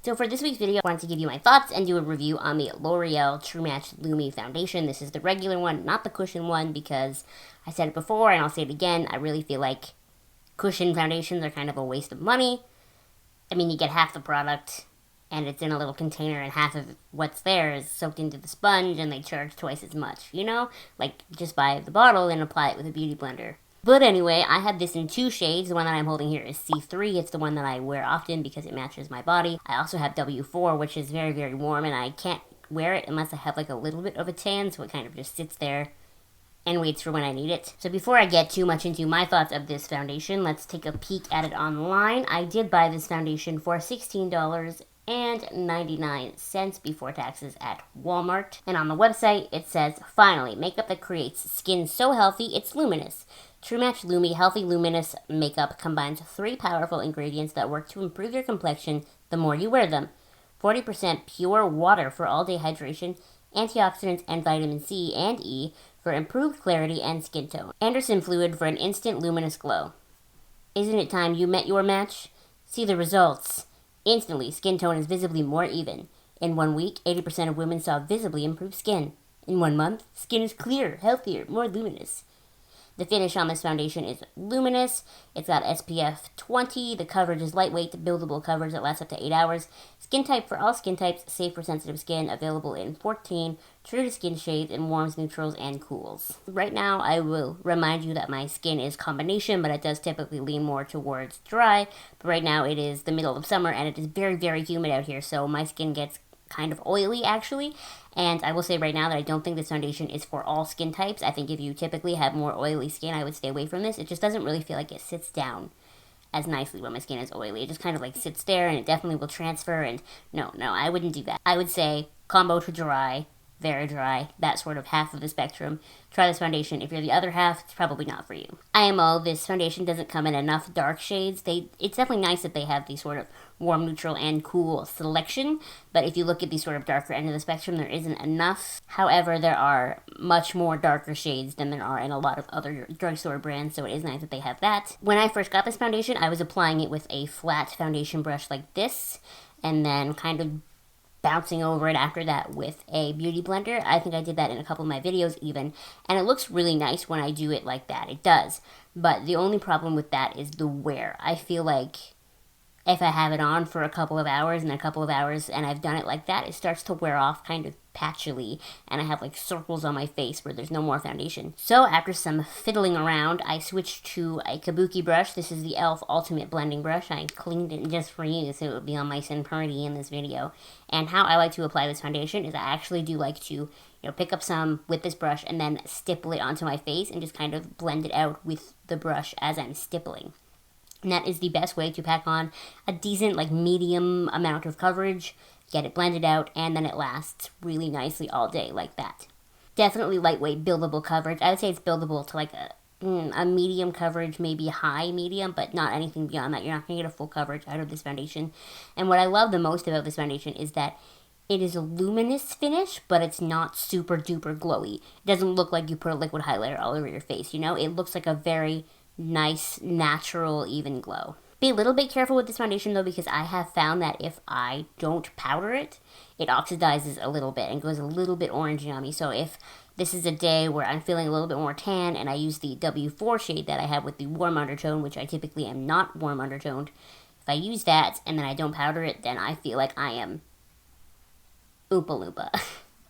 So for this week's video, I wanted to give you my thoughts and do a review on the L'Oreal True Match LUMI foundation. This is the regular one, not the cushion one, because I said it before and I'll say it again. I really feel like cushion foundations are kind of a waste of money. I mean, you get half the product and it's in a little container and half of what's there is soaked into the sponge and they charge twice as much, you know? Like, just buy the bottle and apply it with a beauty blender. But anyway, I have this in 2 shades. The one that I'm holding here is C3. It's the one that I wear often because it matches my body. I also have W4, which is very, very warm, and I can't wear it unless I have like a little bit of a tan, so it kind of just sits there and waits for when I need it. So before I get too much into my thoughts of this foundation, let's take a peek at it online. I did buy this foundation for $16.99 before taxes at Walmart. And on the website, it says, finally, makeup that creates skin so healthy it's luminous. True Match LUMI Healthy Luminous Makeup combines 3 powerful ingredients that work to improve your complexion the more you wear them. 40% pure water for all-day hydration, antioxidants and vitamin C and E for improved clarity and skin tone. Anderson fluid for an instant luminous glow. Isn't it time you met your match? See the results. Instantly, skin tone is visibly more even. In 1 week, 80% of women saw visibly improved skin. In 1 month, skin is clearer, healthier, more luminous. The finish on this foundation is luminous. It's got SPF 20. The coverage is lightweight, buildable coverage that lasts up to 8 hours. Skin type for all skin types, safe for sensitive skin, available in 14 true to skin shades in warms, neutrals, and cools. Right now, I will remind you that my skin is combination, but it does typically lean more towards dry. But right now, it is the middle of summer, and it is very, very humid out here, so my skin gets kind of oily actually, and I will say right now that I don't think this foundation is for all skin types. I think if you typically have more oily skin, I would stay away from this. It just doesn't really feel like it sits down as nicely when my skin is oily. It just kind of like sits there and it definitely will transfer, and no, I wouldn't do that. I would say combo to dry, very dry, that sort of half of the spectrum. Try this foundation. If you're the other half, it's probably not for you. IMO, this foundation doesn't come in enough dark shades. It's definitely nice that they have these sort of warm, neutral, and cool selection, but if you look at the sort of darker end of the spectrum, there isn't enough. However, there are much more darker shades than there are in a lot of other drugstore brands, so it is nice that they have that. When I first got this foundation, I was applying it with a flat foundation brush like this, and then kind of bouncing over it after that with a beauty blender. I think I did that in a couple of my videos even, and it looks really nice when I do it like that. It does, but the only problem with that is the wear. I feel like if I have it on for a couple of hours and I've done it like that, it starts to wear off kind of patchily, and I have like circles on my face where there's no more foundation. So after some fiddling around, I switched to a kabuki brush. This is the e.l.f. Ultimate Blending Brush. I cleaned it just for you so it would be all nice and pretty in this video. And how I like to apply this foundation is I actually do like to, pick up some with this brush and then stipple it onto my face and just kind of blend it out with the brush as I'm stippling. And that is the best way to pack on a decent, like medium amount of coverage, get it blended out, and then it lasts really nicely all day like that. Definitely lightweight, buildable coverage. I would say it's buildable to like a medium coverage, maybe high medium, but not anything beyond that. You're not going to get a full coverage out of this foundation. And what I love the most about this foundation is that it is a luminous finish, but it's not super duper glowy. It doesn't look like you put a liquid highlighter all over your face, It looks like a very nice, natural, even glow. Be a little bit careful with this foundation though, because I have found that if I don't powder it, it oxidizes a little bit and goes a little bit orangey on me. So if this is a day where I'm feeling a little bit more tan and I use the W4 shade that I have with the warm undertone, which I typically am not warm undertoned, if I use that and then I don't powder it, then I feel like I am Oompa Loompa.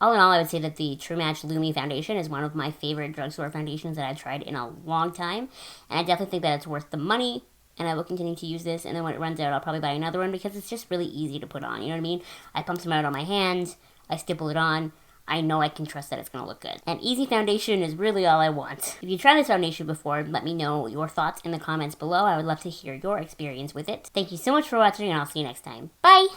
All in all, I would say that the True Match LUMI foundation is one of my favorite drugstore foundations that I've tried in a long time. And I definitely think that it's worth the money, and I will continue to use this. And then when it runs out, I'll probably buy another one because it's just really easy to put on. You know what I mean? I pump some out on my hands, I stipple it on. I know I can trust that it's going to look good. And easy foundation is really all I want. If you've tried this foundation before, let me know your thoughts in the comments below. I would love to hear your experience with it. Thank you so much for watching, and I'll see you next time. Bye!